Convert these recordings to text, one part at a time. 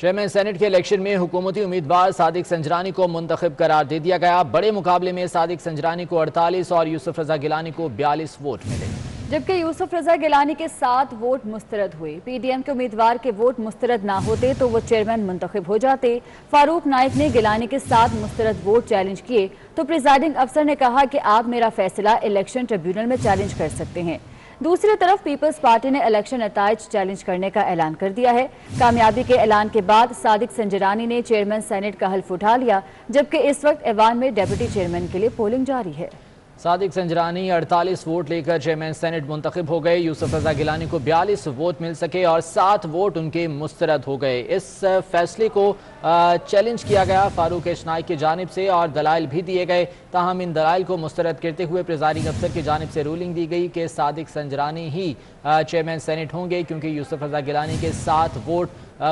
Chairman senate के election में हुकूमती उम्मीदवार सादिक संजरानी को मुंतखब करार दे दिया गया। बड़े मुकाबले में सादिक संजरानी को 48 और यूसुफ रजा गिलानी को 42 वोट मिले, जबकि यूसुफ रजा गिलानी के 7 वोट मुस्तरद हुए। पीडीएम के उम्मीदवार के वोट मुस्तरद ना होते तो वो चेयरमैन मुंतखब हो जाते। फारूक नाइक ने गिलानी के 7 मुस्तरद वोट चैलेंज किए तो प्रिजाइडिंग अफसर ने कहा कि आप मेरा फैसला इलेक्शन ट्रिब्यूनल में चैलेंज कर सकते हैं। दूसरी तरफ पीपल्स पार्टी ने इलेक्शन नताइज चैलेंज करने का ऐलान कर दिया है। कामयाबी के ऐलान के बाद सादिक संजरानी ने चेयरमैन सेनेट का हल्फ उठा लिया, जबकि इस वक्त ऐवान में डेप्यूटी चेयरमैन के लिए पोलिंग जारी है। सादिक संजरानी 48 वोट लेकर चेयरमैन सेनेट मुंतखब हो गए। यूसुफ रजा गिलानी को 42 वोट मिल सके और 7 वोट उनके मुस्तरद हो गए। इस फैसले को चैलेंज किया गया फारूक नाइक की जानिब से और दलाइल भी दिए गए। ताहम इन दलाइल को मुस्तरद करते हुए प्रिजाइडिंग अफसर की जानिब से रूलिंग दी गई कि सादिक संजरानी ही चेयरमैन सेनेट होंगे, क्योंकि यूसुफ रजा गिलानी के 7 वोट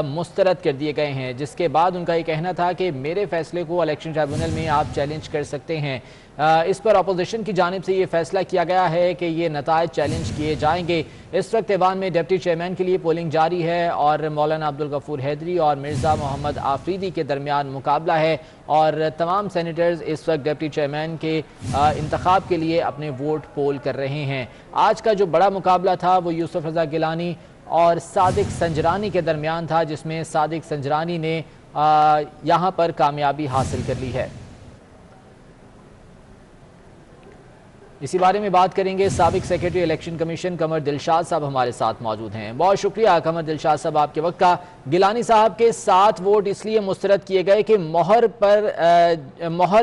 मुस्तरद कर दिए गए हैं। जिसके बाद उनका ये कहना था कि मेरे फैसले को इलेक्शन ट्रिब्यूनल में आप चैलेंज कर सकते हैं। इस पर अपोजिशन की जानिब से ये फैसला किया गया है कि ये नताइज चैलेंज किए जाएंगे। इस वक्त ऐवान में डिप्टी चेयरमैन के लिए पोलिंग जारी है और मौलाना अब्दुल गफूर हैदरी और मिर्ज़ा मोहम्मद आफरीदी के दरमियान मुकाबला है और तमाम सेनेटर्स इस वक्त डिप्टी चेयरमैन के इंतखाब के लिए अपने वोट पोल कर रहे हैं। आज का जो बड़ा मुकाबला था वो यूसुफ रजा गिलानी और सादिक संजरानी के दरमियान था, जिसमें सादिक संजरानी ने यहाँ पर कामयाबी हासिल कर ली है। इसी बारे में बात करेंगे। साबिक सेक्रेटरी इलेक्शन कमीशन कमर दिलशाद साहब हमारे साथ मौजूद हैं। बहुत शुक्रिया कमर दिलशाद साहब आपके वक्त का। गिलानी साहब के 7 वोट इसलिए मुस्तरद किए गए कि मोहर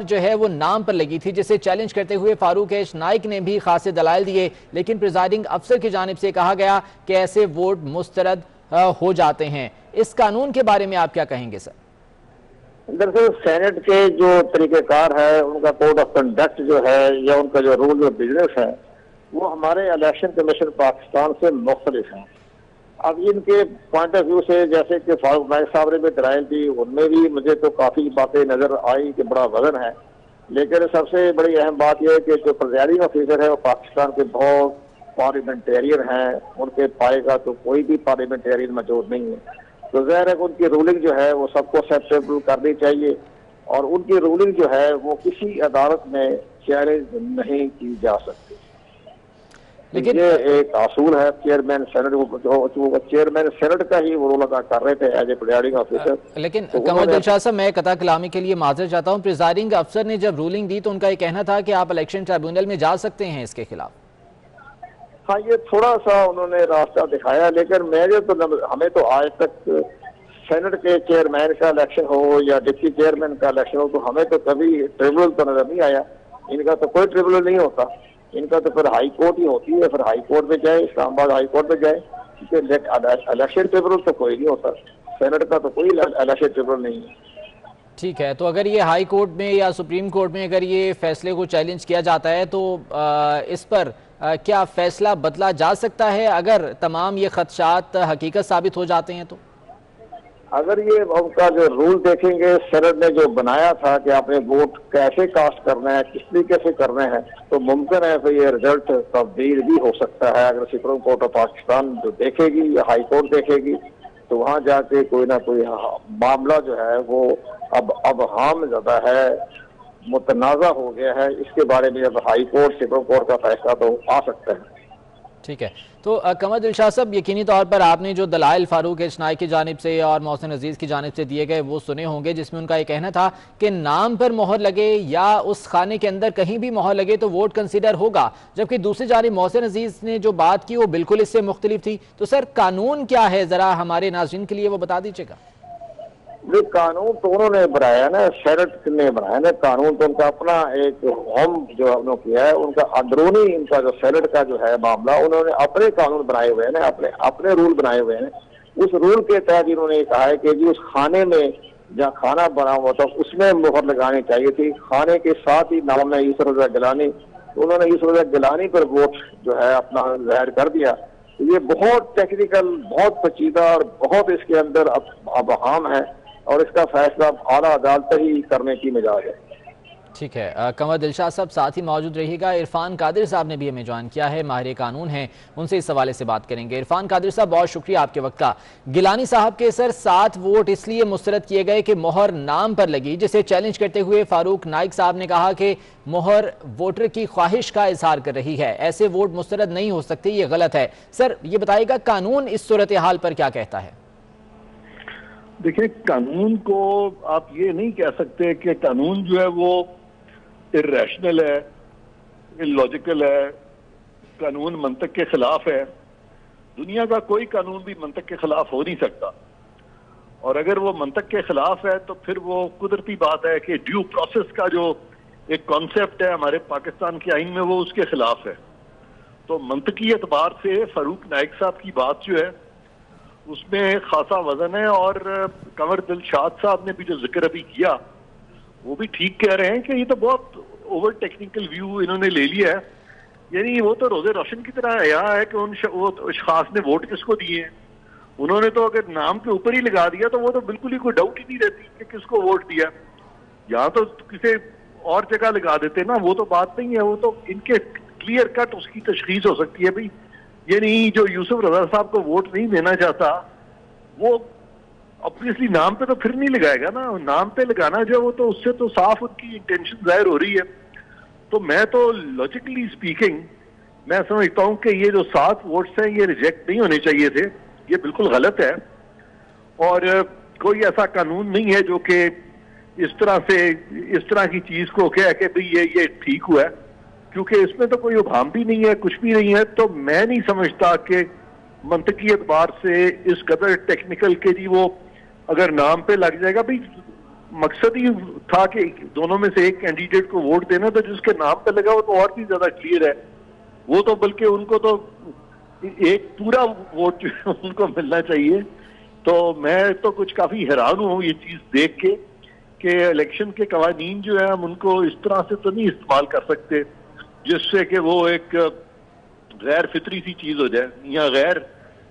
जो है वो नाम पर लगी थी, जिसे चैलेंज करते हुए फारूक नाइक ने भी खासे दलाइल दिए, लेकिन प्रिजाइडिंग अफसर की जानिब से कहा गया कि ऐसे वोट मुस्तरद हो जाते हैं। इस कानून के बारे में आप क्या कहेंगे सर? दरअसल सेनेट के जो तरीक़ेकार है, उनका कोड ऑफ कंडक्ट जो है या उनका जो रूल ऑफ बिजनेस है, वो हमारे इलेक्शन कमीशन पाकिस्तान से मुख्तलिफ हैं। अब इनके पॉइंट ऑफ व्यू से, जैसे कि फारूक नाइक साहब ने भी दलाइल दी, उनमें भी मुझे तो काफ़ी बातें नज़र आई कि बड़ा वजन है। लेकिन सबसे बड़ी अहम बात यह है कि जो प्रिजाइडिंग ऑफिसर है वो पाकिस्तान के बहुत पार्लियामेंटेरियन हैं। उनके पाएगा तो कोई भी पार्लियामेंटेरियन मौजूद नहीं है, तो ज़ाहिर है कि उनकी रूलिंग जो है वो सबको एक्सेप्टेबल करनी चाहिए और उनकी रूलिंग जो है वो किसी अदालत में चैलेंज नहीं की जा सकती। लेकिन ये एक असूल है चेयरमैन सेनेट, जो चेयरमैन सेनेट का ही वो रोल अदा कर रहे थे एज ए प्रिजाइडिंग ऑफिसर। लेकिन कमर दिलशाद साहब, मैं कता कलामी के लिए माजरत चाहता हूँ। प्रिजाइडिंग अफसर ने जब रूलिंग दी तो उनका ये कहना था कि आप इलेक्शन ट्रिब्यूनल में जा सकते हैं इसके खिलाफ। हाँ, ये थोड़ा सा उन्होंने रास्ता दिखाया, लेकिन मेरे तो हमें तो आज तक सेनेट के चेयरमैन का इलेक्शन हो या डिप्टी चेयरमैन का इलेक्शन हो तो हमें तो कभी ट्रिब्यूनल तो नजर नहीं आया। इनका तो कोई ट्रिब्यूनल नहीं होता, इनका तो फिर हाई कोर्ट ही होती है। फिर हाई कोर्ट में जाए, इस्लामाबाद हाई कोर्ट में जाए, क्योंकि इलेक्शन ट्रिब्यूनल तो कोई नहीं होता। सेनेट का तो कोई इलेक्शन ट्रिब्यूनल नहीं है। ठीक है, तो अगर ये हाई कोर्ट में या सुप्रीम कोर्ट में अगर ये फैसले को चैलेंज किया जाता है तो इस पर क्या फैसला बदला जा सकता है अगर तमाम ये खदशात हकीकत साबित हो जाते हैं? तो अगर ये उनका जो रूल देखेंगे, सेनेट ने जो बनाया था कि आपने वोट कैसे कास्ट करना है, किस तरीके से करना है, तो मुमकिन है कि ये रिजल्ट तब्दील भी हो सकता है। अगर सुप्रीम कोर्ट ऑफ पाकिस्तान जो देखेगी या हाई कोर्ट देखेगी तो वहां जाके कोई ना कोई मामला जो है वो अब हाम ज्यादा है, मुतनाज़ा हो गया है। इसके बारे में अब हाई कोर्ट सुप्रीम कोर्ट का फैसला तो आ सकता है। ठीक है, तो कमर दिलशाद साहब, यकीनी तौर पर आपने जो दलाइल फारूक नाइक की जानिब से और मोहसिन अजीज की जानिब से दिए गए वो सुने होंगे, जिसमें उनका ये कहना था कि नाम पर मोहर लगे या उस खाने के अंदर कहीं भी मोहर लगे तो वोट कंसीडर होगा, जबकि दूसरी जानिब मोहसिन अजीज ने जो बात की वो बिल्कुल इससे मुख्तलिफ थी। तो सर कानून क्या है, जरा हमारे नाज़रीन के लिए वो बता दीजिएगा। ये कानून तो उन्होंने बनाया ना, सेनेट ने बनाया ना कानून, तो उनका अपना एक होम जो उन्होंने किया है, उनका अंदरूनी इनका जो सेनेट का जो है मामला, उन्होंने अपने कानून बनाए हुए हैं ना, अपने रूल बनाए हुए हैं। उस रूल के तहत इन्होंने कहा है कि जी उस खाने में जहाँ खाना बना हुआ था उसमें मुहर लगानी चाहिए थी। खाने के साथ ही नाम है यूसुफ रजा गिलानी, तो उन्होंने यूसुफ रजा गिलानी पर वोट जो है अपना जाहिर कर दिया। तो ये बहुत टेक्निकल, बहुत पेचीदा और बहुत इसके अंदर अब अहम है और इसका फैसला आला अदालत ही करने की मिजाज है। ठीक है, कंवर दिलशाद साहब साथ ही मौजूद रहिएगा। इरफान कादिर साहब ने भी हमें ज्वाइन किया है, माहिर कानून हैं, उनसे इस हवाले से बात करेंगे। इरफान कादिर साहब, बहुत शुक्रिया आपके वक्त का। गिलानी साहब के सर 7 वोट इसलिए मुस्तरद किए गए कि मोहर नाम पर लगी, जिसे चैलेंज करते हुए फारूक नाइक साहब ने कहा कि मोहर वोटर की ख्वाहिश का इजहार कर रही है, ऐसे वोट मुस्तरद नहीं हो सकते, ये गलत है। सर ये बताइएगा, कानून इस सूरत हाल पर क्या कहता है? देखिए, कानून को आप ये नहीं कह सकते कि कानून जो है वो इर्रेशनल है, इलॉजिकल है, कानून मंतक के खिलाफ है। दुनिया का कोई कानून भी मंतक के खिलाफ हो नहीं सकता, और अगर वो मंतक के खिलाफ है तो फिर वो कुदरती बात है कि ड्यू प्रोसेस का जो एक कॉन्सेप्ट है हमारे पाकिस्तान के आइन में, वो उसके खिलाफ है। तो मंतकी एतबार से फारूक नाइक साहब की बात जो है उसमें खासा वजन है, और कंवर दिलशाद साहब ने भी जो जिक्र अभी किया वो भी ठीक कह रहे हैं कि ये तो बहुत ओवर टेक्निकल व्यू इन्होंने ले लिया है। यानी वो तो रोजे रोशन की तरह यहाँ है कि वो अशखास ने वोट किसको दिए हैं। उन्होंने तो अगर नाम के ऊपर ही लगा दिया तो वो तो बिल्कुल ही कोई डाउट ही नहीं रहती कि किसको वोट दिया। यहाँ तो किसी और जगह लगा देते ना, वो तो बात नहीं है। वो तो इनके क्लियर कट उसकी तशखीस हो सकती है भाई, यानी जो यूसुफ रजा साहब को वोट नहीं देना चाहता वो ऑब्वियसली नाम पे तो फिर नहीं लगाएगा ना। नाम पे लगाना जो वो तो उससे तो साफ उनकी इंटेंशन जाहिर हो रही है। तो मैं तो लॉजिकली स्पीकिंग मैं समझता हूं कि ये जो 7 वोट्स हैं ये रिजेक्ट नहीं होने चाहिए थे, ये बिल्कुल गलत है। और कोई ऐसा कानून नहीं है जो कि इस तरह की चीज को कह के भाई ये ठीक हुआ है, क्योंकि इसमें तो कोई उभाम भी नहीं है, कुछ भी नहीं है। तो मैं नहीं समझता कि मंतकी एतबार से इस कदर टेक्निकल के जी वो अगर नाम पे लग जाएगा। भाई मकसद ही था कि दोनों में से एक कैंडिडेट को वोट देना, तो जिसके नाम पे लगा वो तो और भी ज्यादा क्लियर है। वो तो बल्कि उनको तो एक पूरा वोट उनको मिलना चाहिए। तो मैं तो कुछ काफी हैरान हूं ये चीज देख के कि इलेक्शन के कवानीन जो है हम उनको इस तरह से तो नहीं इस्तेमाल कर सकते जिससे कि वो एक गैर फितरी सी चीज हो जाए, या गैर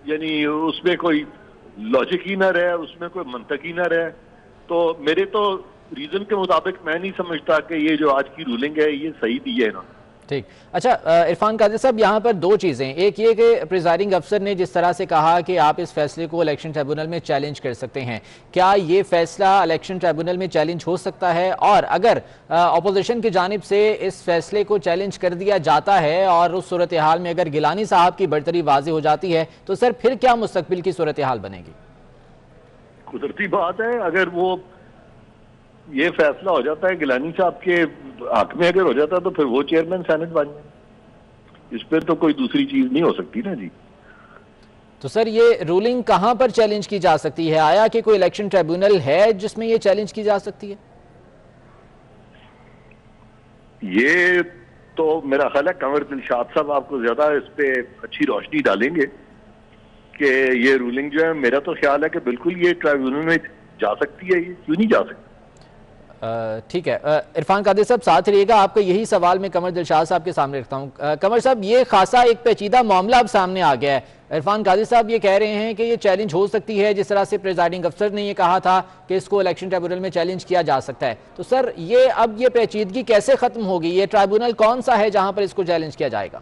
यानी उसमें कोई लॉजिक ही ना रहे, उसमें कोई मंतक ही ना रहे। तो मेरे तो रीजन के मुताबिक मैं नहीं समझता कि ये जो आज की रूलिंग है ये सही दी है इन्होंने। ठीक, अच्छा इरफान कादिर साहब, यहाँ पर 2 चीज़ें, एक ये कि प्रिजाइडिंग अफसर ने जिस तरह से कहा कि आप इस फैसले को इलेक्शन ट्रिब्यूनल में चैलेंज कर सकते हैं, क्या ये फैसला इलेक्शन ट्रिब्यूनल में चैलेंज हो सकता है? और अगर अपोजिशन की जानिब से इस फैसले को चैलेंज कर दिया जाता है और उस सूरत हाल में अगर गिलानी साहब की बरतरी वाज़ेह हो जाती है तो सर फिर क्या मुस्तकबिल की सूरत हाल बनेगी? कुदरती बात है, अगर वो ये फैसला हो जाता है गिलानी साहब के हक में अगर हो जाता है तो फिर वो चेयरमैन सेनेट बन जाए। इस पर तो कोई दूसरी चीज नहीं हो सकती ना जी। तो सर ये रूलिंग कहां पर चैलेंज की जा सकती है? आया कि कोई इलेक्शन ट्रिब्यूनल है जिसमें ये चैलेंज की जा सकती है? ये तो मेरा ख्याल है कंवर दिलशाद साहब आपको ज्यादा इस पे अच्छी रोशनी डालेंगे कि ये रूलिंग जो है, मेरा तो ख्याल है कि बिल्कुल ये ट्रिब्यूनल में जा सकती है। ये क्यों नहीं जा सकती? ठीक है, इरफान कादिर साहब साथ रहिएगा, आपका यही सवाल मैं कंवर दिलशाद साहब के सामने रखता हूं। कंवर साहब, ये खासा एक पेचीदा मामला अब सामने आ गया है। इरफान कादिर साहब ये कह रहे हैं कि ये चैलेंज हो सकती है, जिस तरह से प्रिजाइडिंग अफसर ने ये कहा था कि इसको इलेक्शन ट्रिब्यूनल में चैलेंज किया जा सकता है। तो सर ये अब ये पेचीदगी कैसे खत्म होगी? ये ट्रिब्यूनल कौन सा है जहां पर इसको चैलेंज किया जाएगा?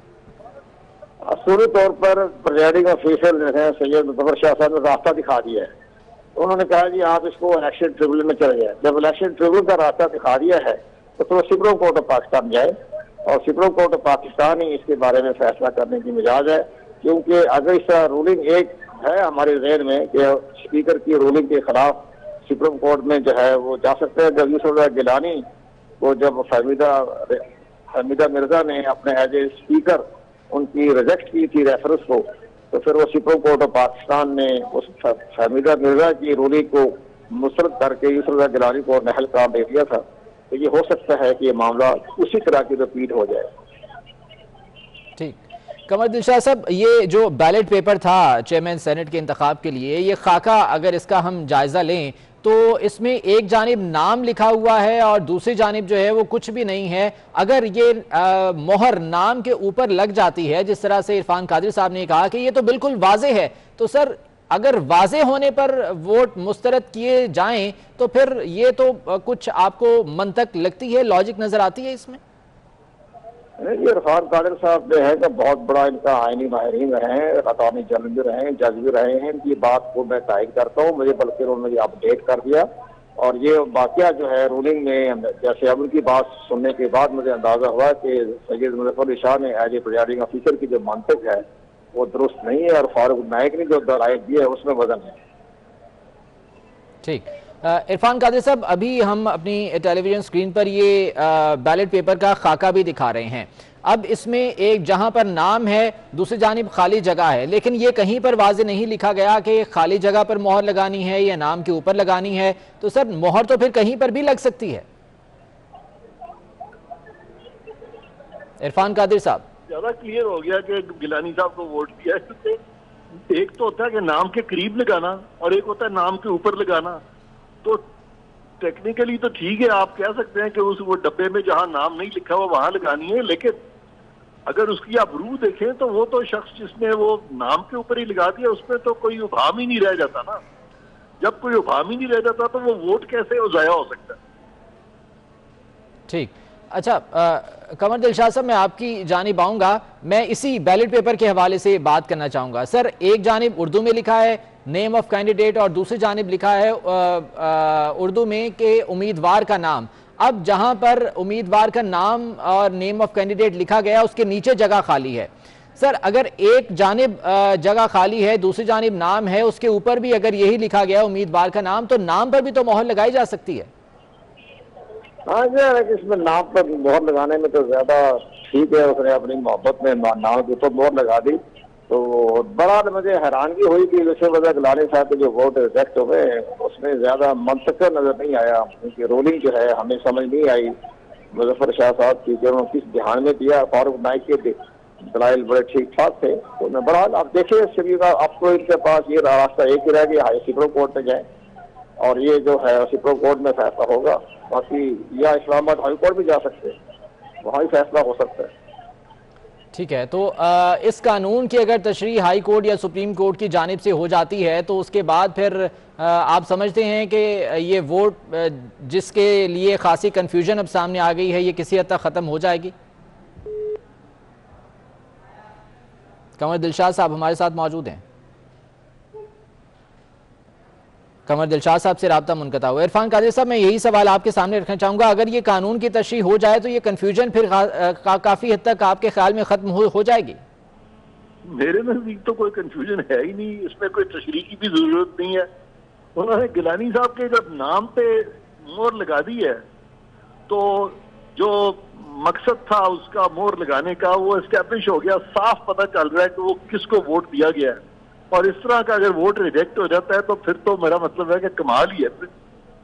असूली तौर पर प्रिजाइडिंग ऑफिसर जो है सैयद मुतबर शाह साहब ने रास्ता दिखा दिया है। उन्होंने कहा जी आप इसको इलेक्शन ट्रिब्यूनल में चले जाए। जब इलेक्शन ट्रिब्यूनल का रास्ता दिखा दिया है तो फिर सुप्रीम कोर्ट ऑफ पाकिस्तान जाए, और सुप्रीम कोर्ट ऑफ पाकिस्तान ही इसके बारे में फैसला करने की मिजाज है। क्योंकि अगर इस रूलिंग एक है हमारे जहन में कि स्पीकर की रूलिंग के खिलाफ सुप्रीम कोर्ट में जो है वो जा सकते हैं। जब यूसुफ गिलानी को जब हमीदा मिर्जा ने अपने एज ए स्पीकर उनकी रिजेक्ट की थी रेफरेंस को, तो फिर वो सुप्रीम कोर्ट ऑफ पाकिस्तान ने उस हमीदा मिर्जा की रूलिंग को मुस्तरद करके यूसुफ गिलानी को नहल करार दे दिया था। तो ये हो सकता है कि ये मामला उसी तरह की रिपीट हो जाए। ठीक, कंवर दिलशाद साहब, ये जो बैलेट पेपर था चेयरमैन सेनेट के इंतखाब के लिए, ये खाका अगर इसका हम जायजा लें तो इसमें एक जानिब नाम लिखा हुआ है और दूसरी जानिब जो है वो कुछ भी नहीं है। अगर ये मोहर नाम के ऊपर लग जाती है, जिस तरह से इरफान कादिर साहब ने कहा कि ये तो बिल्कुल वाज़ेह है, तो सर अगर वाजे होने पर वोट मुस्तरद किए जाएं तो फिर ये तो कुछ आपको मंतक लगती है, लॉजिक नजर आती है इसमें? ये इरफान कादिर साहब जो है कि बहुत बड़ा इनका आईनी माहिरीन रहे हैं, अटॉर्नी जनरल भी रहे हैं, जज भी रहे हैं। इनकी बात को मैं तायद करता हूँ, मुझे बल्कि उन्होंने मुझे अपडेट कर दिया। और ये वाकया जो है रूलिंग में, जैसे अब उनकी बात सुनने के बाद मुझे अंदाजा हुआ कि सैयद मुजफ्फर अली शाह ने एज ए प्रिजाइडिंग ऑफिसर की जो मंतक है वो दुरुस्त नहीं है, और फारूक नाइक ने जो दलाइल दिए है उसमें वजन है। ठीक, इरफान कादिर साहब, अभी हम अपनी टेलीविजन स्क्रीन पर ये बैलेट पेपर का खाका भी दिखा रहे हैं। अब इसमें एक जहां पर नाम है, दूसरी जानिब खाली जगह है, लेकिन ये कहीं पर वाज़े नहीं लिखा गया कि खाली जगह पर मोहर लगानी है या नाम के ऊपर लगानी है। तो सर मोहर तो फिर कहीं पर भी लग सकती है। इरफान कादिर साहब, ज्यादा क्लियर हो गया कि गिलानी साहब को वोट दिया है। एक तो होता है कि नाम के करीब लगाना और एक होता है नाम के ऊपर लगाना। तो टेक्निकली तो ठीक है, आप कह सकते हैं कि उस वो डब्बे में जहां नाम नहीं लिखा हुआ वहां लगानी है, लेकिन अगर उसकी आप रूह देखें तो वो तो शख्स जिसने वो नाम के ऊपर ही लगा दिया उसमें तो कोई उभाम ही नहीं रह जाता ना। जब कोई उभाम ही नहीं रह जाता तो वो वोट कैसे ज़ाया हो सकता है। ठीक, अच्छा कमर दिलशाद साहब, मैं आपकी जानिब आऊँगा। मैं इसी बैलेट पेपर के हवाले से बात करना चाहूँगा। सर, एक जानिब उर्दू में लिखा है नेम ऑफ कैंडिडेट और दूसरी जानिब लिखा है उर्दू में के उम्मीदवार का नाम। अब जहां पर उम्मीदवार का नाम और नेम ऑफ कैंडिडेट लिखा गया उसके नीचे जगह खाली है। सर, अगर एक जानिब जगह खाली है, दूसरी जानिब नाम है, उसके ऊपर भी अगर यही लिखा गया उम्मीदवार का नाम, तो नाम पर भी तो मोहर लगाई जा सकती है। हाँ जी, इसमें नाम पर मोहर लगाने में तो ज्यादा ठीक है, उसने अपनी मोहब्बत में नाम के ऊपर मोहर लगा दी। तो बड़ा मुझे हैरानगी हुई कि विशेष गिलानी साहब के जो वोट रिजेक्ट हुए उसमें ज्यादा मंतक नजर नहीं आया। उनकी रोलिंग जो है हमें समझ नहीं आई मुजफ्फर शाह साहब की, जो किस ध्यान में दिया। फारूक नाइक के दलाइल बड़े ठीक ठाक थे। तो मैं बड़ा आप देखिए शरीर का, आपको इनके पास ये रास्ता एक ही रह गया, हाई सुप्रीम कोर्ट में जाए और ये जो है सुप्रीम कोर्ट में फैसला होगा। बाकी या इस्लामाबाद हाई कोर्ट भी जा सकते हैं, वहाँ ही फैसला हो सकता है। ठीक है, तो इस कानून की अगर तशरीह हाई कोर्ट या सुप्रीम कोर्ट की जानिब से हो जाती है तो उसके बाद फिर आप समझते हैं कि ये वोट जिसके लिए खासी कंफ्यूजन अब सामने आ गई है ये किसी हद तक ख़त्म हो जाएगी? कमर दिलशाद साहब हमारे साथ मौजूद हैं। कमर दिलशाद साहब से राब्ता मुनक़ता हुआ। इरफान कादिर साहब, मैं यही सवाल आपके सामने रखना चाहूँगा, अगर ये कानून की तशरीह हो जाए तो ये कन्फ्यूजन फिर काफ़ी हद तक आपके ख्याल में ख़त्म हो जाएगी? मेरे नजदीक तो कोई कंफ्यूजन है ही नहीं, इसमें कोई तशरीह की भी जरूरत नहीं है। उन्होंने गिलानी साहब के जब नाम पे मोहर लगा दी है तो जो मकसद था उसका मोहर लगाने का वो एस्टेब्लिश हो गया, साफ पता चल रहा है कि वो किसको वोट दिया गया है। और इस तरह का अगर वोट रिजेक्ट हो जाता है तो फिर तो मेरा मतलब है कि कमाल ही है।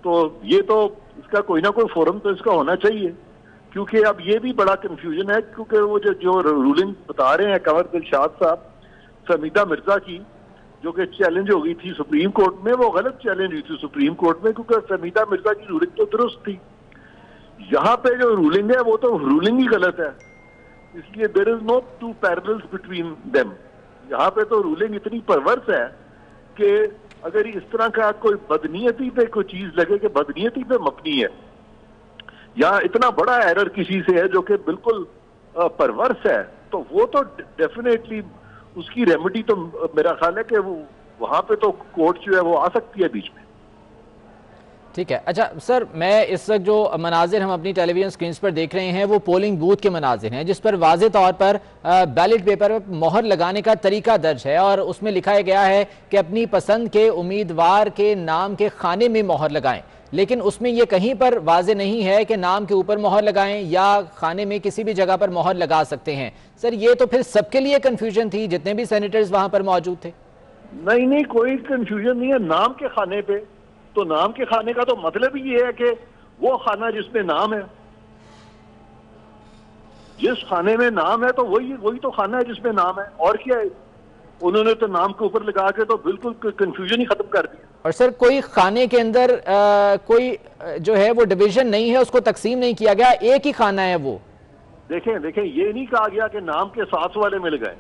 तो ये तो इसका कोई ना कोई फोरम तो इसका होना चाहिए, क्योंकि अब ये भी बड़ा कंफ्यूजन है। क्योंकि वो जो रूलिंग बता रहे हैं कमर दिलशाद साहब, फहमीदा मिर्जा की, जो कि चैलेंज हो गई थी सुप्रीम कोर्ट में, वो गलत चैलेंज हुई थी सुप्रीम कोर्ट में, क्योंकि फहमीदा मिर्जा की रूलिंग तो दुरुस्त थी। यहाँ पे जो रूलिंग है वो तो रूलिंग ही गलत है, इसलिए there is no two parallels between them. यहाँ पे तो रूलिंग इतनी परवर्स है कि अगर इस तरह का कोई बदनीयती पे कोई चीज लगे कि बदनीयती पे मबनी है या इतना बड़ा एरर किसी से है जो कि बिल्कुल परवर्स है, तो वो तो डेफिनेटली उसकी रेमेडी तो मेरा ख्याल है कि वो वहां पे तो कोर्ट जो है वो आ सकती है बीच में। ठीक है, अच्छा सर, मैं इस वक्त जो मनाजिर हम अपनी टेलीविजन स्क्रीन पर देख रहे हैं वो पोलिंग बूथ के मनाजिर हैं, जिस पर वाज़े तौर पर बैलेट पेपर पर मोहर लगाने का तरीका दर्ज है और उसमें लिखा गया है कि अपनी पसंद के उम्मीदवार के नाम के खाने में मोहर लगाएं। लेकिन उसमें यह कहीं पर वाज़े नहीं है कि नाम के ऊपर मोहर लगाएं या खाने में किसी भी जगह पर मोहर लगा सकते हैं। सर, ये तो फिर सबके लिए कन्फ्यूजन थी, जितने भी सेनेटर्स वहां पर मौजूद थे। नहीं, कोई कन्फ्यूजन नहीं है। नाम के खाने पे तो नाम के खाने का तो मतलब ही ये है कि वो खाना जिसमें नाम है, जिस खाने में नाम है तो वही तो खाना है जिसमें नाम है, और क्या है। उन्होंने तो नाम के ऊपर लगा के तो बिल्कुल कंफ्यूजन ही खत्म कर दिया। और सर, कोई खाने के अंदर कोई जो है वो डिवीजन नहीं है, उसको तकसीम नहीं किया गया, एक ही खाना है वो। देखें ये नहीं कहा गया कि नाम के साथ वाले में लगाएं।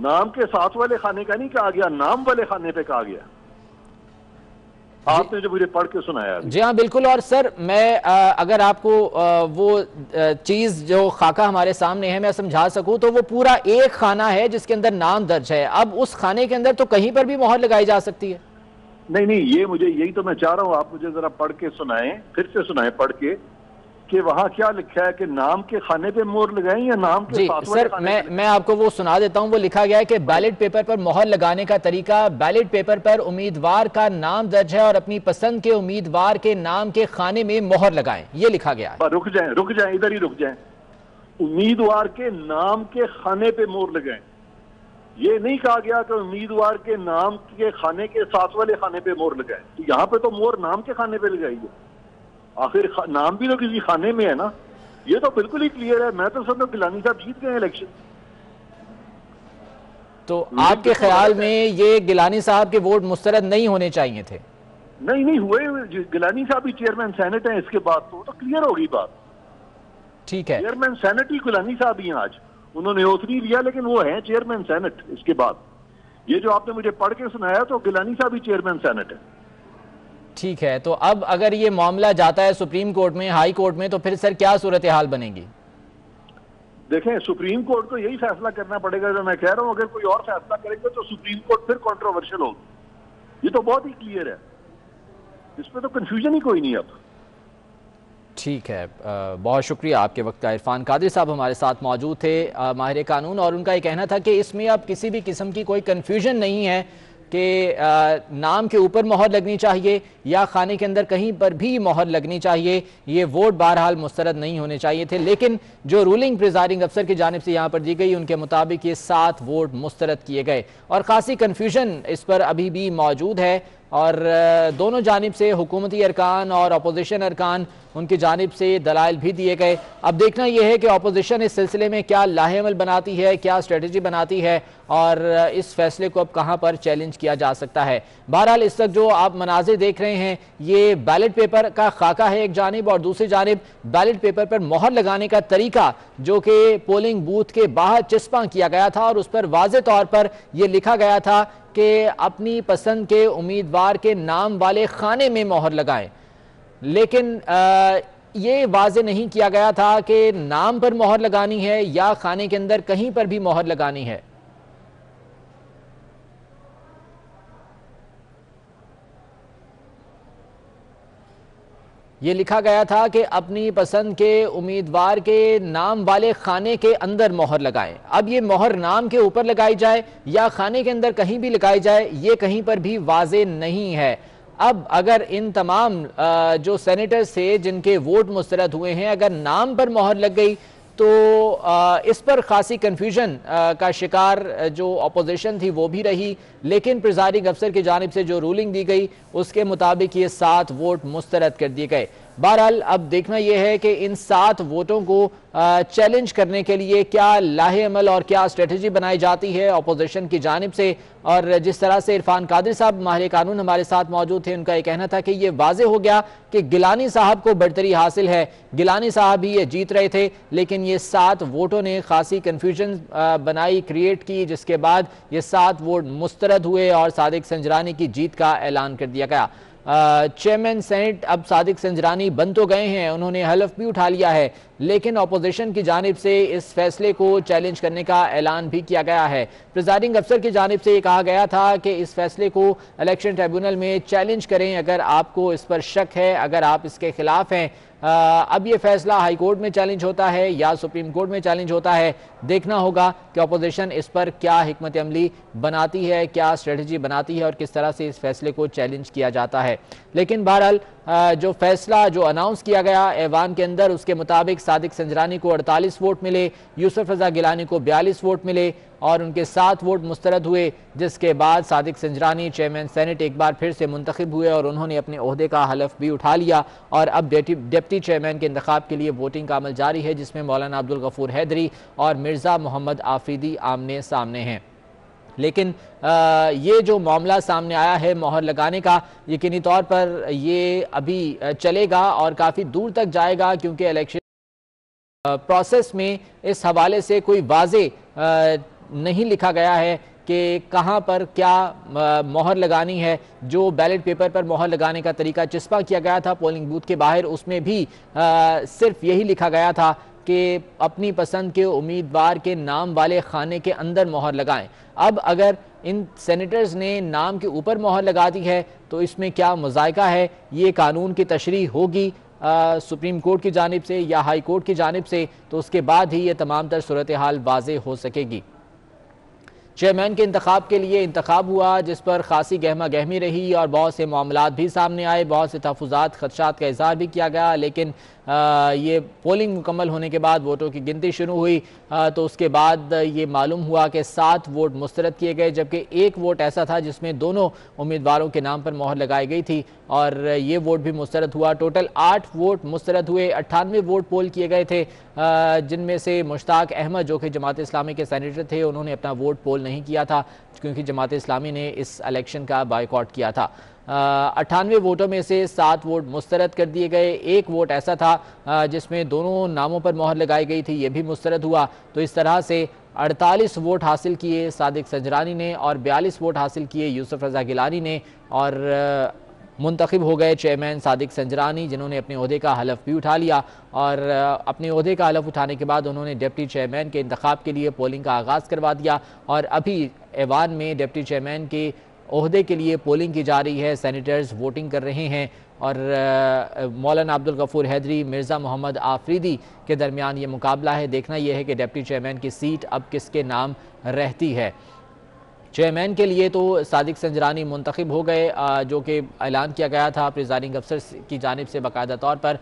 नाम के साथ वाले खाने का नहीं कहा गया, नाम वाले खाने पे कहा गया। आपने जो मुझे पढ़ के सुनाया जी हाँ बिल्कुल। और सर मैं अगर आपको वो चीज जो खाका हमारे सामने है मैं समझा सकूं तो वो पूरा एक खाना है जिसके अंदर नाम दर्ज है। अब उस खाने के अंदर तो कहीं पर भी मोहर लगाई जा सकती है। नहीं नहीं, ये मुझे यही तो मैं चाह रहा हूँ, आप मुझे जरा पढ़ के सुनाएं, फिर से सुनाएं पढ़ के कि वहां क्या लिखा है कि नाम के खाने पे मोहर लगाएं या नाम के जी साथ वाले सर खाने पे? मैं आपको वो सुना देता हूं। वो लिखा गया है कि बैलेट पेपर पर मोहर लगाने का तरीका, बैलेट पेपर पर उम्मीदवार का नाम दर्ज है और अपनी पसंद के उम्मीदवार के नाम के खाने में मोहर लगाएं, ये लिखा गया है। रुक जाएं, इधर ही रुक जाएं। उम्मीदवार के नाम के खाने पे मोहर लगाएं, ये नहीं कहा गया कि उम्मीदवार के नाम के खाने के साथ वाले खाने पे मोहर लगाएं। तो यहाँ पे तो मोहर नाम के खाने पे लगाई है, आखिर नाम भी तो किसी खाने में है ना। ये तो बिल्कुल ही क्लियर है। मैं तो समझता हूं गिलानी साहब जीत गए इलेक्शन। तो आपके ख्याल में ये गिलानी साहब के वोट मुस्तरद नहीं होने चाहिए थे? नहीं हुए, गिलानी साहब ही चेयरमैन सेनेट है, इसके बाद तो क्लियर होगी बात। ठीक है, चेयरमैन सेनेट ही गिलानी साहब ही हैं। आज उन्होंने ओथ नहीं लिया लेकिन वो है चेयरमैन सेनेट। इसके बाद ये जो आपने मुझे पढ़ के सुनाया तो गिलानी साहब ही चेयरमैन सेनेट है। ठीक है। तो अब अगर ये मामला जाता है सुप्रीम कोर्ट में, हाई कोर्ट में, तो फिर सर क्या सूरत हाल बनेगी? देखें, सुप्रीम कोर्ट को यही फैसला करना पड़ेगा जो मैं कह रहा हूं। अगर कोई और फैसला करेंगे तो सुप्रीम कोर्ट फिर कंट्रोवर्शियल होगी। ये तो बहुत ही क्लियर है, इसमें तो कंफ्यूजन ही कोई नहीं अब। ठीक है, बहुत शुक्रिया आपके वक्त का। इरफान कादिर साहब हमारे साथ मौजूद थे, माहिर कानून, और उनका ये कहना था कि इसमें अब किसी भी किस्म की कोई कन्फ्यूजन नहीं है कि नाम के ऊपर मोहर लगनी चाहिए या खाने के अंदर कहीं पर भी मोहर लगनी चाहिए। ये वोट बहरहाल मुस्तरद नहीं होने चाहिए थे, लेकिन जो रूलिंग प्रिजाइडिंग अफसर की जानिब से यहाँ पर दी गई उनके मुताबिक ये 7 वोट मुस्तरद किए गए और खासी कन्फ्यूजन इस पर अभी भी मौजूद है। और दोनों जानिब से हुकूमती अरकान और अपोजिशन अरकान उनकी जानिब से दलाइल भी दिए गए। अब देखना यह है कि अपोजिशन इस सिलसिले में क्या लाहेअमल बनाती है, क्या स्ट्रेटजी बनाती है और इस फैसले को अब कहां पर चैलेंज किया जा सकता है। बहरहाल इस वक्त जो आप मनाजिर देख रहे हैं ये बैलेट पेपर का खाका है एक जानिब, और दूसरी जानिब बैलेट पेपर पर मोहर लगाने का तरीका जो कि पोलिंग बूथ के बाहर चिस्पा किया गया था और उस पर वाज़े तौर पर यह लिखा गया था कि अपनी पसंद के उम्मीदवार के नाम वाले खाने में मोहर लगाएं। लेकिन ये वाज़े नहीं किया गया था कि नाम पर मोहर लगानी है या खाने के अंदर कहीं पर भी मोहर लगानी है। ये लिखा गया था कि अपनी पसंद के उम्मीदवार के नाम वाले खाने के अंदर मोहर लगाएं। अब ये मोहर नाम के ऊपर लगाई जाए या खाने के अंदर कहीं भी लगाई जाए, ये कहीं पर भी वाज़े नहीं है। अब अगर इन तमाम जो सेनेटर्स थे जिनके वोट मुस्तरद हुए हैं, अगर नाम पर मोहर लग गई तो इस पर खासी कन्फ्यूजन का शिकार जो अपोजिशन थी वो भी रही, लेकिन प्रिजाइडिंग अफसर की जानिब से जो रूलिंग दी गई उसके मुताबिक ये 7 वोट मुस्तरद कर दिए गए। बहरहाल अब देखना यह है कि इन 7 वोटों को चैलेंज करने के लिए क्या लाहेअमल और क्या स्ट्रेटजी बनाई जाती है अपोजिशन की जानिब से। और जिस तरह से इरफान कादिर साहब माहिर कानून हमारे साथ मौजूद थे, उनका यह कहना था कि यह वाज़े हो गया कि गिलानी साहब को बढ़तरी हासिल है, गिलानी साहब भी ये जीत रहे थे, लेकिन ये 7 वोटों ने खासी कन्फ्यूजन बनाई, क्रिएट की, जिसके बाद ये 7 वोट मुस्तरद हुए और सादिक संजरानी की जीत का ऐलान कर दिया गया। चेयरमैन सेनेट अब सादिक संजरानी बन तो गए हैं, उन्होंने हलफ भी उठा लिया है, लेकिन अपोजिशन की जानिब से इस फैसले को चैलेंज करने का ऐलान भी किया गया है। प्रिजाइडिंग अफसर की जानिब से ये कहा गया था कि इस फैसले को इलेक्शन ट्रिब्यूनल में चैलेंज करें अगर आपको इस पर शक है, अगर आप इसके खिलाफ हैं। अब ये फैसला हाई कोर्ट में चैलेंज होता है या सुप्रीम कोर्ट में चैलेंज होता है, देखना होगा कि अपोजिशन इस पर क्या हिकमत अमली बनाती है, क्या स्ट्रेटजी बनाती है और किस तरह से इस फैसले को चैलेंज किया जाता है। लेकिन बहरहाल जो फैसला जो अनाउंस किया गया ऐवान के अंदर उसके मुताबिक सादिक संजरानी को 48 वोट मिले, यूसुफ रजा गिलानी को 42 वोट मिले और उनके 7 वोट मुस्तरद हुए, जिसके बाद सादिक संजरानी चेयरमैन सेनेट एक बार फिर से मुंतखब हुए और उन्होंने अपने ओहदे का हलफ भी उठा लिया। और अब डिप्टी चेयरमैन के इंतखाब के लिए वोटिंग का अमल जारी है, जिसमें मौलाना अब्दुल गफूर हैदरी और मिर्ज़ा मोहम्मद आफरीदी आमने सामने हैं। लेकिन ये जो मामला सामने आया है मोहर लगाने का, यकीनी तौर पर ये अभी चलेगा और काफ़ी दूर तक जाएगा, क्योंकि इलेक्शन प्रोसेस में इस हवाले से कोई वाज़े नहीं लिखा गया है कि कहां पर क्या मोहर लगानी है। जो बैलेट पेपर पर मोहर लगाने का तरीका चिस्पा किया गया था पोलिंग बूथ के बाहर, उसमें भी सिर्फ यही लिखा गया था कि अपनी पसंद के उम्मीदवार के नाम वाले खाने के अंदर मोहर लगाएं। अब अगर इन सेनेटर्स ने नाम के ऊपर मोहर लगा दी है तो इसमें क्या मुज़ायका है, ये कानून की तशरीह होगी सुप्रीम कोर्ट की जानिब से या हाई कोर्ट की जानिब से, तो उसके बाद ही ये तमाम तर सूरत हाल वाज़े हो सकेगी। चेयरमैन के इंतखाब के लिए इंतखाब हुआ, जिस पर खासी गहमा गहमी रही और बहुत से मामलात भी सामने आए, बहुत से तहफ़्फ़ुज़ात खदशात का इज़हार भी किया गया। लेकिन ये पोलिंग मुकम्मल होने के बाद वोटों की गिनती शुरू हुई तो उसके बाद ये मालूम हुआ कि 7 वोट मुस्तरद किए गए, जबकि एक वोट ऐसा था जिसमें दोनों उम्मीदवारों के नाम पर मोहर लगाई गई थी और ये वोट भी मुस्तरद हुआ। टोटल 8 वोट मुस्तरद हुए, 98 वोट पोल किए गए थे, जिनमें से मुश्ताक अहमद जो कि जमात इस्लामी के सेनेटर थे, उन्होंने अपना वोट पोल नहीं किया था क्योंकि जमात इस्लामी ने इस इलेक्शन का बायकॉट किया था। 98 वोटों में से 7 वोट मुस्तरद कर दिए गए। एक वोट ऐसा था जिसमें दोनों नामों पर मोहर लगाई गई थी, ये भी मुस्तरद हुआ। तो इस तरह से 48 वोट हासिल किए सादिक संजरानी ने और 42 वोट हासिल किए यूसुफ रज़ा गिलानी ने और मुंतखब हो गए चेयरमैन सादिक संजरानी, जिन्होंने अपने ओहदे का हलफ भी उठा लिया और अपने ओहदे का हलफ उठाने के बाद उन्होंने डिप्टी चेयरमैन के इंतखाब के लिए पोलिंग का आगाज़ करवा दिया और अभी ऐवान में डिप्टी चेयरमैन के ओहदे के लिए पोलिंग की जा रही है। सेनेटर्स वोटिंग कर रहे हैं और मौलाना अब्दुल गफूर हैदरी, मिर्ज़ा मोहम्मद आफरीदी के दरमियान ये मुकाबला है। देखना यह है कि डिप्टी चेयरमैन की सीट अब किसके नाम रहती है। चेयरमैन के लिए तो सादिक संजरानी मुंतखब हो गए, जो कि ऐलान किया गया था प्रिजाइडिंग अफसर की जानिब से बाकायदा तौर पर।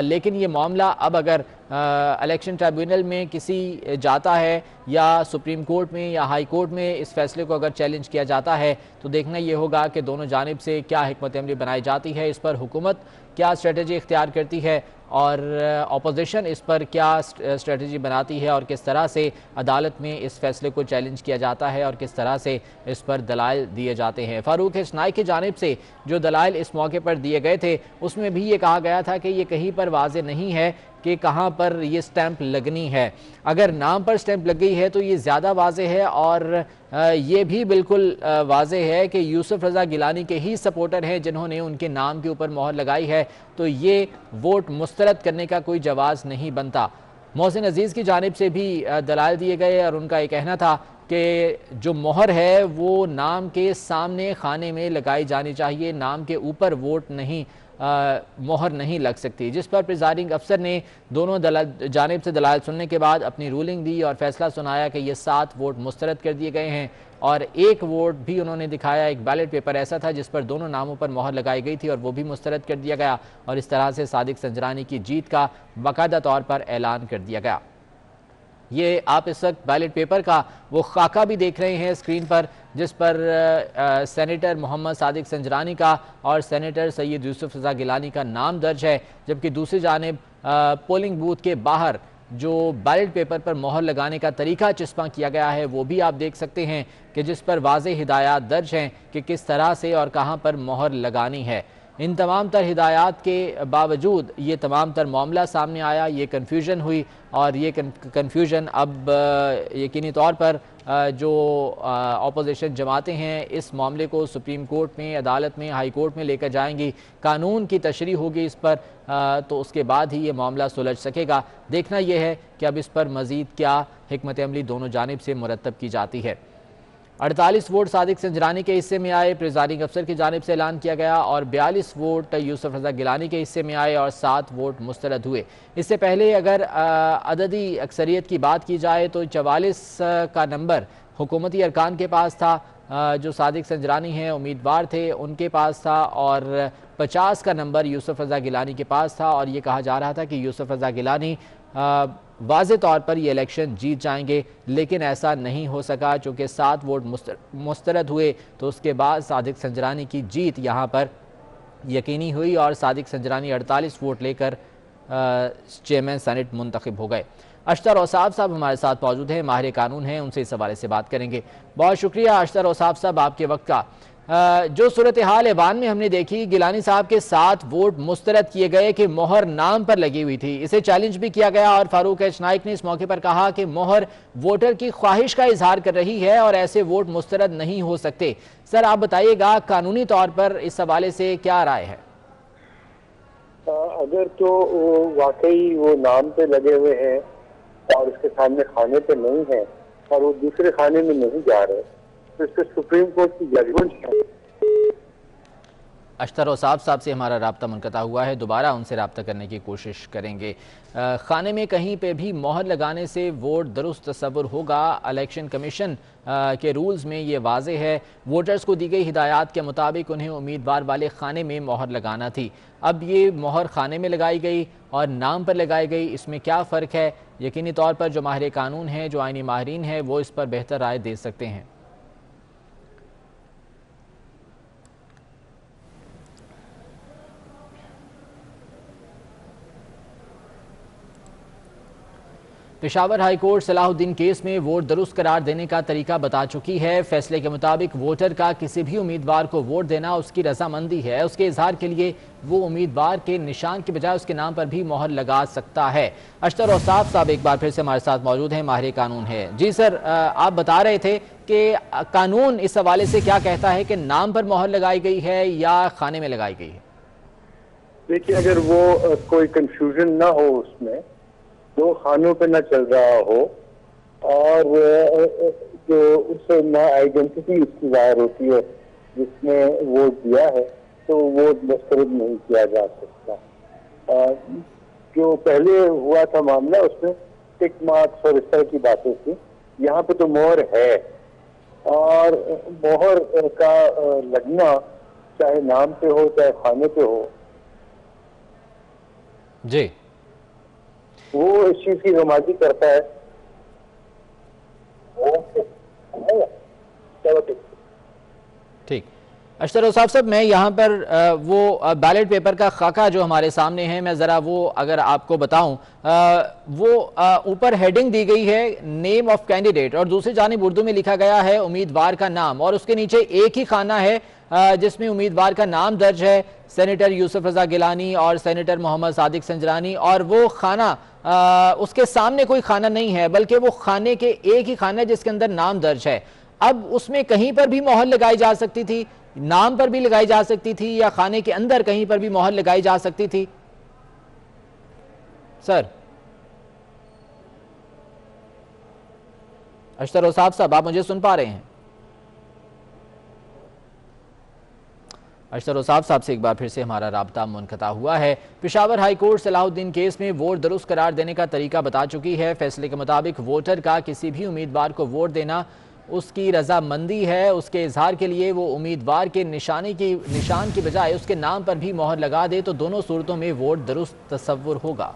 लेकिन ये मामला अब अगर इलेक्शन ट्रिब्यूनल में किसी जाता है या सुप्रीम कोर्ट में या हाई कोर्ट में इस फैसले को अगर चैलेंज किया जाता है तो देखना ये होगा कि दोनों जानिब से क्या हिकमत अमली बनाई जाती है, इस पर हुकूमत क्या स्ट्रेटजी इख्तियार करती है और अपोजिशन इस पर क्या स्ट्रेटजी बनाती है और किस तरह से अदालत में इस फैसले को चैलेंज किया जाता है और किस तरह से इस पर दलाइल दिए जाते हैं। फारूक हसनाई की जानिब से जो दलाइल इस मौके पर दिए गए थे उसमें भी ये कहा गया था कि ये कहीं पर वाज़े नहीं है कि कहाँ पर ये स्टैंप लगनी है। अगर नाम पर स्टैंप लग गई है तो ये ज़्यादा वाज़े है और ये भी बिल्कुल वाज़े है कि यूसुफ रज़ा गिलानी के ही सपोर्टर हैं जिन्होंने उनके नाम के ऊपर मोहर लगाई है, तो ये वोट मुस्तरद करने का कोई जवाज़ नहीं बनता। मोहसिन अजीज़ की जानिब से भी दलाइल दिए गए और उनका ये कहना था कि जो मोहर है वो नाम के सामने खाने में लगाई जानी चाहिए, नाम के ऊपर वोट नहीं मोहर नहीं लग सकती। जिस पर प्रिजाइडिंग अफसर ने दोनों जानिब से दलाइल सुनने के बाद अपनी रूलिंग दी और फैसला सुनाया कि ये 7 वोट मुस्तरद कर दिए गए हैं और एक वोट भी उन्होंने दिखाया, एक बैलेट पेपर ऐसा था जिस पर दोनों नामों पर मोहर लगाई गई थी और वो भी मुस्तरद कर दिया गया और इस तरह से सादिक संजरानी की जीत का बाकायदा तौर पर ऐलान कर दिया गया। ये आप इस वक्त बैलेट पेपर का वो खाका भी देख रहे हैं स्क्रीन पर, जिस पर सेनेटर मोहम्मद सादिक संजरानी का और सेनेटर सैयद यूसुफ रज़ा गिलानी का नाम दर्ज है, जबकि दूसरी जानिब पोलिंग बूथ के बाहर जो बैलेट पेपर पर मोहर लगाने का तरीका चिस्पा किया गया है वो भी आप देख सकते हैं कि जिस पर वाज़े हिदायत दर्ज हैं कि किस तरह से और कहाँ पर मोहर लगानी है। इन तमाम तर हिदायत के बावजूद ये तमाम तर मामला सामने आया, ये कन्फ्यूजन हुई और ये कन्फ्यूजन अब यकीनी तौर पर जो अपोजिशन जमातें हैं इस मामले को सुप्रीम कोर्ट में, अदालत में, हाई कोर्ट में लेकर जाएंगी, कानून की तशरीह होगी इस पर, तो उसके बाद ही ये मामला सुलझ सकेगा। देखना यह है कि अब इस पर मज़ीद क्या हिकमत अमली दोनों जानिब से मुरतब की जाती है। 48 वोट सादिक संजरानी के हिस्से में आए, प्रिजाइडिंग अफसर की जानिब से ऐलान किया गया और 42 वोट यूसुफ रज़ा गिलानी के हिस्से में आए और 7 वोट मुस्तरद हुए। इससे पहले अगर अददी अक्सरियत की बात की जाए तो 44 का नंबर हुकूमती अरकान के पास था, जो सादिक संजरानी हैं उम्मीदवार थे उनके पास था और 50 का नंबर यूसुफ रज़ा गिलानी के पास था और ये कहा जा रहा था कि यूसुफ रज़ा गिलानी वाज़े तौर पर ये इलेक्शन जीत जाएंगे, लेकिन ऐसा नहीं हो सका। चूँकि 7 वोट मुस्तरद हुए तो उसके बाद सादिक संजरानी की जीत यहाँ पर यकीनी हुई और सादिक संजरानी 48 वोट लेकर चेयरमैन सेनेट मुंतखब हो गए। अशतर औसाफ साहब हमारे साथ मौजूद हैं, माहिर कानून हैं, उनसे इस हवाले से बात करेंगे। बहुत शुक्रिया अशतर औसाफ साहब आपके वक्त का। जो सूरत हाल ऐवान में हमने देखी, गिलानी साहब के 7 वोट मुस्तरद किए गए कि मोहर नाम पर लगी हुई थी। इसे चैलेंज भी किया गया और फारूक एच नाइक ने इस मौके पर कहा कि मोहर वोटर की ख्वाहिश का इजहार कर रही है और ऐसे वोट मुस्तरद नहीं हो सकते। सर, आप बताइएगा कानूनी तौर पर इस हवाले से क्या राय है? अगर तो वाकई वो नाम पे लगे हुए हैं और उसके सामने खाने पे नहीं है और वो दूसरे खाने में नहीं जा रहे, तो इससे सुप्रीम कोर्ट की जजमेंट है। अख्तर औसाफ साहब से हमारा राब्ता मुनक़ता हुआ है, दोबारा उनसे राब्ता करने की कोशिश करेंगे। खाने में कहीं पे भी मोहर लगाने से वोट दुरुस्त तस्वुर होगा। इलेक्शन कमीशन के रूल्स में ये वाज़ेह है। वोटर्स को दी गई हिदायत के मुताबिक उन्हें उम्मीदवार वाले खाने में मोहर लगाना थी। अब ये मोहर खाने में लगाई गई और नाम पर लगाई गई, इसमें क्या फ़र्क है? यकीनी तौर पर जो माहिर कानून हैं, जो आइनी माहिरीन हैं, वो इस पर बेहतर राय दे सकते हैं। Peshawar high court Salahuddin case में वोट दुरुस्त करार देने का तरीका बता चुकी है। फैसले के मुताबिक वोटर का किसी भी उम्मीदवार को वोट देना उसकी रजामंदी है। उसके इजहार के लिए वो उम्मीदवार के निशान के बजाय उसके नाम पर भी मोहर लगा सकता है। अख्तर औसाफ साहब एक बार फिर से हमारे साथ मौजूद हैं, माहिर कानून है। जी सर, आप बता रहे थे कि कानून इस हवाले से क्या कहता है कि नाम पर मोहर लगाई गई है या खाने में लगाई गई है? देखिए, अगर वो कोई कंफ्यूजन ना हो, उसमें दो खानों पे ना चल रहा हो और जो उससे ना आइडेंटिटी उसकी जाहिर होती है जिसने वोट दिया है, तो वोट मुस्तरद नहीं किया जा सकता। जो पहले हुआ था मामला, उसमें टिक मार्क्स और इस तरह की बातें थी। यहाँ पे तो मोहर है और मोहर का लगना चाहे नाम पे हो चाहे खाने पे हो जी, वो इस चीज की नमाजी करता है। ठीक। अख्तर औसाफ साहब, मैं यहाँ पर वो बैलेट पेपर का खाका जो हमारे सामने है, मैं ज़रा वो अगर आपको बताऊं, वो ऊपर हेडिंग दी गई है नेम ऑफ कैंडिडेट और दूसरी जानिब उर्दू में लिखा गया है उम्मीदवार का नाम और उसके नीचे एक ही खाना है जिसमें उम्मीदवार का नाम दर्ज है, सेनेटर यूसुफ रजा गिलानी और सेनेटर मोहम्मद सादिक संजरानी, और वो खाना उसके सामने कोई खाना नहीं है बल्कि वो खाने के एक ही खाना है जिसके अंदर नाम दर्ज है। अब उसमें कहीं पर भी मोहर लगाई जा सकती थी, नाम पर भी लगाई जा सकती थी या खाने के अंदर कहीं पर भी मोहर लगाई जा सकती थी? सर अख्तर औसाफ साहब, आप मुझे सुन पा रहे हैं? अख्तर औसाफ साहब से एक बार फिर से हमारा राब्ता मुनक़ता हुआ है। Peshawar high court Salahuddin case में वोट दुरुस्त करार देने का तरीका बता चुकी है। फैसले के मुताबिक वोटर का किसी भी उम्मीदवार को वोट देना उसकी रजामंदी है। उसके इजहार के लिए वो उम्मीदवार के निशान की बजाय उसके नाम पर भी मोहर लगा दे तो दोनों सूरतों में वोट दुरुस्त तस्वुर होगा।